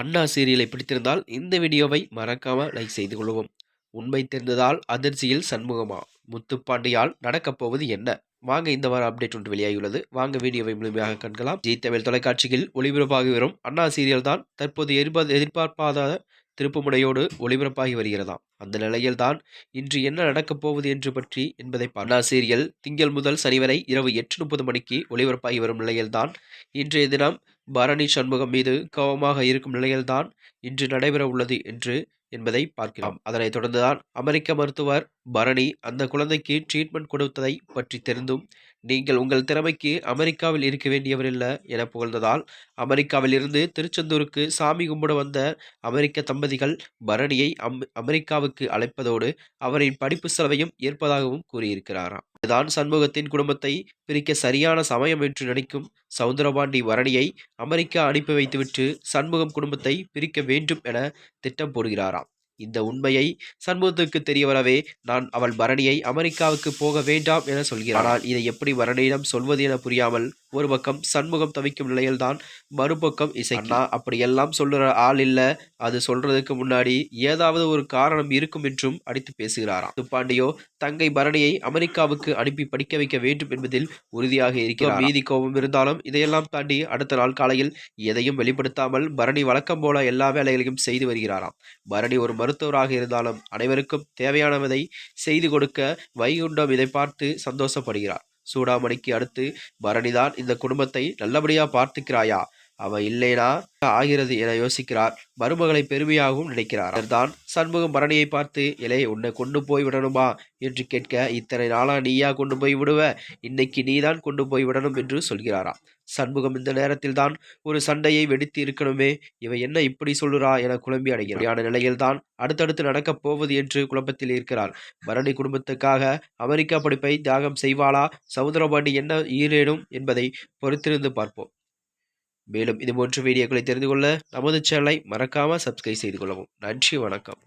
அண்ணா சீரியலை பிடித்திருந்தால் இந்த வீடியோவை மறக்காம லைக் செய்து கொள்ளவும். உண்மை தெரிந்ததால் அதிர்ச்சியில் சண்முகமா? முத்துப்பாண்டியால் நடக்கப் போவது என்ன? வாங்க இந்த வார அப்டேட் ஒன்று வெளியாகியுள்ளது. வாங்க வீடியோவை முழுமையாக காண்கலாம். ஜி தமிழ் தொலைக்காட்சியில் ஒளிபரப்பாகி வரும் அண்ணா சீரியல் தான் தற்போது எதிர்பார்ப்பாத திருப்புமுனையோடு ஒளிபரப்பாகி வருகிறதாம். அந்த நிலையில்தான் இன்று என்ன நடக்கப் போவது என்று பற்றி என்பதை அண்ணா சீரியல் திங்கள் முதல் சனி வரை இரவு 8:30 மணிக்கு ஒளிபரப்பாகி வரும் நிலையில்தான் இன்றைய தினம் பரணி சண்முகம் மீது கோபமாக இருக்கும் நிலையில்தான் இன்று நடைபெற உள்ளது என்பதை பார்க்கலாம். அதனைத் தொடர்ந்துதான் அமெரிக்க மருத்துவர் பரணி அந்த குழந்தைக்கு ட்ரீட்மெண்ட் கொடுத்ததை பற்றி தெரிந்தும் நீங்கள் உங்கள் திறமைக்கு அமெரிக்காவில் இருக்க வேண்டியவரில்ல என புகழ்ந்ததால் அமெரிக்காவில் இருந்து திருச்செந்தூருக்கு சாமி கும்பிட வந்த அமெரிக்க தம்பதிகள் பரணியை அமெரிக்காவுக்கு அழைப்பதோடு அவரின் படிப்பு செலவையும் ஏற்பதாகவும் கூறியிருக்கிறாராம். இதுதான் சண்முகத்தின் குடும்பத்தை பிரிக்க சரியான சமயம் என்று நினைக்கும் சவுந்தரபாண்டி பரணியை அமெரிக்கா அனுப்பி வைத்துவிட்டு சண்முகம் குடும்பத்தை பிரிக்க வேண்டும் என திட்டம் போடுகிறாராம். இந்த உண்மையை சண்முகத்துக்கு தெரிய வரவே நான் அவள் பரணியை அமெரிக்காவுக்கு போக வேண்டாம் என சொல்கிறார். ஆனால் இதை எப்படி பரணியிடம் சொல்வது என புரியாமல் ஒரு பக்கம் சண்முகம் தவிக்கும் நிலையில்தான் மறுபக்கம் இசைக்கு அப்படியெல்லாம் சொல்லுற ஆள் இல்ல, அது சொல்றதுக்கு முன்னாடி ஏதாவது ஒரு காரணம் இருக்கும் என்றும் அடித்து பேசுகிறாராம். துப்பாண்டியோ தங்கை பரணியை அமெரிக்காவுக்கு அனுப்பி படிக்க வைக்க வேண்டும் என்பதில் உறுதியாக இருக்கிறார். மீதி கோபம் இருந்தாலும் இதையெல்லாம் தாண்டி அடுத்த நாள் காலையில் எதையும் வெளிப்படுத்தாமல் பரணி வழக்கம் போல எல்லா வேலைகளையும் செய்து வருகிறாராம். பரணி ஒரு மருத்துவராக இருந்தாலும் அனைவருக்கும் தேவையானதை செய்து கொடுக்க வைகுண்டம் இதை பார்த்து சந்தோஷப்படுகிறார். சூடாமணிக்கு அடுத்து பரணிதான் இந்த குடும்பத்தை நல்லபடியா பார்த்துக்கிறாயா, அவ இல்லைனா ஆகிறது என யோசிக்கிறார். மருமகளை பெருமையாகவும் நினைக்கிறார். தான் சண்முகம் பரணியை பார்த்து இலே உன்னை கொண்டு போய் விடணுமா என்று கேட்க இத்தனை நாளா நீயா கொண்டு போய் விடுவ, இன்னைக்கு நீதான் கொண்டு போய் விடணும் என்று சொல்கிறாராம். சண்முகம் இந்த நேரத்தில் தான் ஒரு சண்டையை வெடித்து இருக்கணுமே, இவ என்ன இப்படி சொல்லுறா என குழம்பி அடைகிறார். நிலையில்தான் அடுத்தடுத்து நடக்கப் போவது என்று குழப்பத்தில் இருக்கிறார். பரணி குடும்பத்துக்காக அமெரிக்கா படிப்பை தியாகம் செய்வாளா, சமுத்திரபாண்டி என்ன ஈரேடும் என்பதை பொறுத்திருந்து பார்ப்போம். மேலும் இதுபோன்ற வீடியோக்களை தெரிந்து கொள்ள நமது சேனலை மறக்காம சப்ஸ்கிரைப் செய்து கொள்ளவும். நன்றி, வணக்கம்.